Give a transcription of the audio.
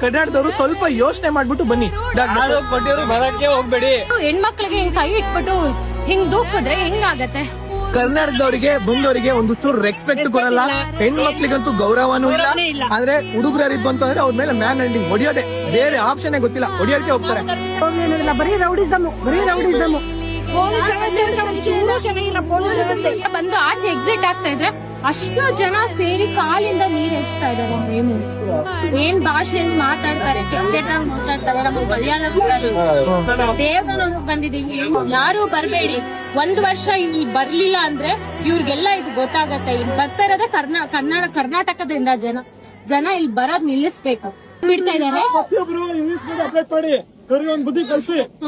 ಕರ್ನಾಟಕದವರು ಸ್ವಲ್ಪ ಯೋಚನೆ ಮಾಡ್ಬಿಟ್ಟು ಬನ್ನಿ. ಬರಕ್ಕೆ ಹೋಗ್ಬೇಡಿ. ಹೆಣ್ಮಕ್ಳಿಗೆ ಹಿಂಗ್ ಕೈ ಇಟ್ಬಿಟ್ಟು ಹಿಂಗ್ ದೂಕಿದ್ರೆ ಹೆಂಗಾಗತ್ತೆ? ಕರ್ನಾಟಕದವರಿಗೆ ಬಂದವರಿಗೆ ಒಂದು ಚೂರು ರೆಸ್ಪೆಕ್ಟ್ ಕೊಡಲ್ಲ, ಹೆಣ್ಮಕ್ಳಿಗಂತೂ ಗೌರವನೂ ಇಲ್ಲ. ಆದ್ರೆ ಹುಡುಗರು ಬಂತು ಅಂದ್ರೆ ಅವ್ರ ಮೇಲೆ ಮ್ಯಾನ್ ಹ್ಯಾಂಡಿಂಗ್ ಹೊಡಿಯೋದೆ, ಬೇರೆ ಆಪ್ಷನ್ ಗೊತ್ತಿಲ್ಲ, ಹೊಡಿಯೋಕೆ ಹೋಗ್ತಾರೆ. ಬರೀ ರೌಡಿಸಮ್. ಪೊಲೀಸ್ ವ್ಯವಸ್ಥೆ ಚೆನ್ನಾಗಿಲ್ಲ. ಪೊಲೀಸ್ ವ್ಯವಸ್ಥೆ ಬಂದು ಆಚೆ ಎಕ್ಸಿಟ್ ಆಗ್ತಾ ಇದ್ರೆ ಅಷ್ಟು ಜನ ಸೇರಿ ಕಾಲಿಂದ ನೀರ್ ಎಚ್ತಾ ಇದಾರೆ. ಏನ್ ಭಾಷೆಯಲ್ಲಿ ಮಾತಾಡ್ತಾರೆ, ಕೆಟ್ಟದಾಗಿ ಮಾತಾಡ್ತಾರೆ. ನಮಗೆ ಮಲಯಾಳಂ ದೇವ್ರ ಬಂದಿದೀವಿ, ಯಾರು ಬರ್ಬೇಡಿ. 1 ವರ್ಷ ಇಲ್ಲಿ ಬರ್ಲಿಲ್ಲ ಅಂದ್ರೆ ಇವ್ರಿಗೆಲ್ಲ ಇದು ಗೊತ್ತಾಗತ್ತೆ. ಇಲ್ಲಿ ಬರ್ತಾ ಇರೋದೇ ಕರ್ನಾಟಕದಿಂದ ಜನ ಇಲ್ಲಿ ಬರೋದ್ ನಿಲ್ಲಿಸ್ಬೇಕು. ಬಿಡ್ತಾ ಇದಾರೆ. ಪ್ರತಿಯೊಬ್ರು ಇಂಗ್ಲಿಷ್ ಮೀಡಿಯಂ ಅಪ್ಡೇಟ್ ಮಾಡಿ, ಬುದ್ಧಿ ಕಲ್ಸಿ.